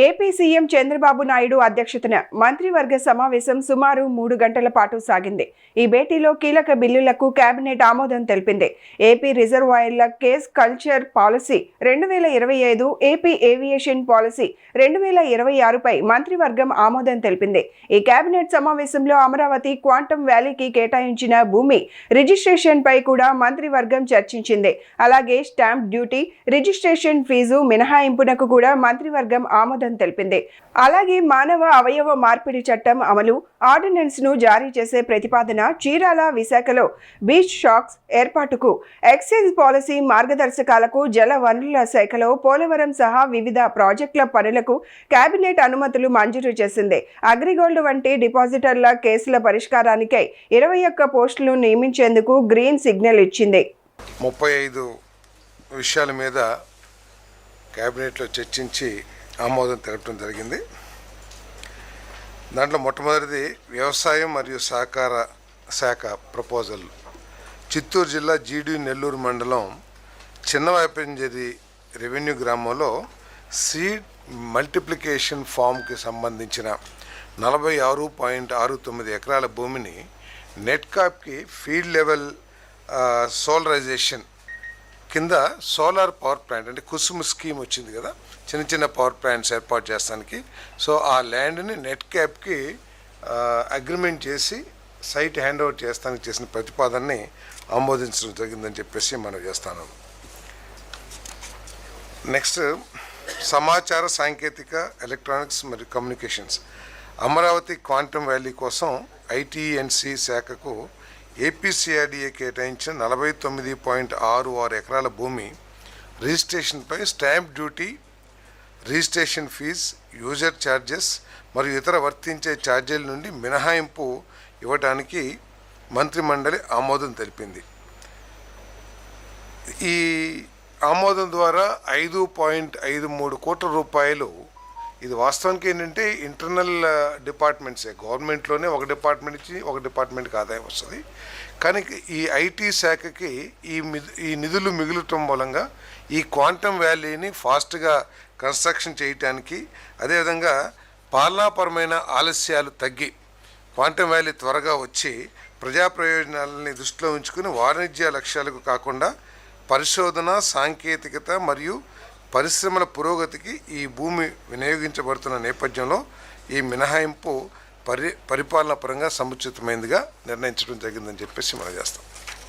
AP CM Chandrababu Naidu అధ్యక్షతన మంత్రివర్గ సమావేశం సుమారు 3 గంటల పాటు సాగింది. ఈ భేటీలో కీలక బిల్లులకు కేబినెట్ ఆమోదం తెలిపింది. ఏపీ రిజర్వాయర్ల cage culture policy 2025, AP aviation policy 2026పై మంత్రివర్గం ఆమోదం తెలిపింది. ఈ కేబినెట్ సమావేశంలో అమరావతి క్వాంటమ్ వ్యాలీకి కేటాయించిన భూమి రిజిస్ట్రేషన్ పై కూడా మంత్రివర్గం చర్చించింది. అలాగే స్టాంప్ డ్యూటీ, రిజిస్ట్రేషన్ ఫీజు మినహాయింపునకు కూడా మంత్రివర్గం ఆమోదం తెలిపింది. అలాగే మానవ అవయవ మార్పిడి చట్టం అమలు ఆర్డినెన్స్ ను జారీ చేసే ప్రతిపాదన, చీరాల, విశాఖలో బీచ్ షాక్స్ ఏర్పాటుకు ఎక్సైజ్ పాలసీ మార్గదర్శకాలకు, జల వనరుల శాఖలో పోలవరం సహా వివిధ ప్రాజెక్టుల పనులకు కేబినెట్ అనుమతులు మంజూరు చేసింది. అగ్రిగోల్డ్ వంటి డిపాజిటర్ల కేసుల పరిష్కారానికై 21 పోస్టులు నియమించేందుకు గ్రీన్ సిగ్నల్ ఇచ్చింది. 35 విషయాల మీద కేబినెట్లో చర్చించి ఆమోదం తెలపడం జరిగింది. దాంట్లో మొట్టమొదటిది వ్యవసాయం మరియు సహకార శాఖ ప్రపోజల్. చిత్తూరు జిల్లా జీడి నెల్లూరు మండలం చిన్నవాయపంజరి రెవెన్యూ గ్రామంలో సీడ్ మల్టిప్లికేషన్ ఫామ్కి సంబంధించిన 46.69 ఎకరాల భూమిని నెట్కాప్కి ఫీల్డ్ లెవెల్ సోలరైజేషన్ కింద సోలార్ పవర్ ప్లాంట్ అంటే కుసుమ్ స్కీమ్ వచ్చింది కదా, చిన్న చిన్న పవర్ ప్లాంట్స్ ఏర్పాటు చేస్తానికి. సో ఆ ల్యాండ్ని నెట్ క్యాప్కి అగ్రిమెంట్ చేసి సైట్ హ్యాండ్ ఓవర్ చేస్తానికి చేసిన ప్రతిపాదనని ఆమోదించడం జరిగిందని చెప్పేసి మనం చేస్తాను. నెక్స్ట్ సమాచార సాంకేతిక, ఎలక్ట్రానిక్స్ మరియు కమ్యూనికేషన్స్. అమరావతి క్వాంటమ్ వ్యాలీ కోసం ఐటీఎన్సీ శాఖకు ఏపీసీఆర్డీఏ కేటాయించిన 49.66 ఎకరాల భూమి రిజిస్ట్రేషన్పై stamp duty, registration fee, user charges మరియు ఇతర వర్తించే ఛార్జీల నుండి మినహాయింపు ఇవ్వడానికి మంత్రిమండలి ఆమోదం తెలిపింది. ఈ ఆమోదం ద్వారా 5.53 కోట్ల రూపాయలు, ఇది వాస్తవానికి ఏంటంటే ఇంటర్నల్ డిపార్ట్మెంట్సే, గవర్నమెంట్లోనే ఒక డిపార్ట్మెంట్ నుంచి ఒక డిపార్ట్మెంట్కి ఆదాయం వస్తుంది. కానీ ఈ ఐటీ శాఖకి ఈ నిధులు మిగులటం మూలంగా ఈ క్వాంటమ్ వ్యాలీని ఫాస్ట్గా కన్స్ట్రక్షన్ చేయటానికి, అదేవిధంగా పాలనాపరమైన ఆలస్యాలు తగ్గి క్వాంటమ్ వ్యాలీ త్వరగా వచ్చి ప్రజా ప్రయోజనాలని దృష్టిలో ఉంచుకుని వాణిజ్య లక్ష్యాలకు కాకుండా పరిశోధన, సాంకేతికత మరియు పరిశ్రమల పురోగతికి ఈ భూమి వినియోగించబడుతున్న నేపథ్యంలో ఈ మినహాయింపు పరిపాలన పరంగా సముచితమైనదిగా నిర్ణయించడం జరిగిందని చెప్పేసి మనం చేస్తాం.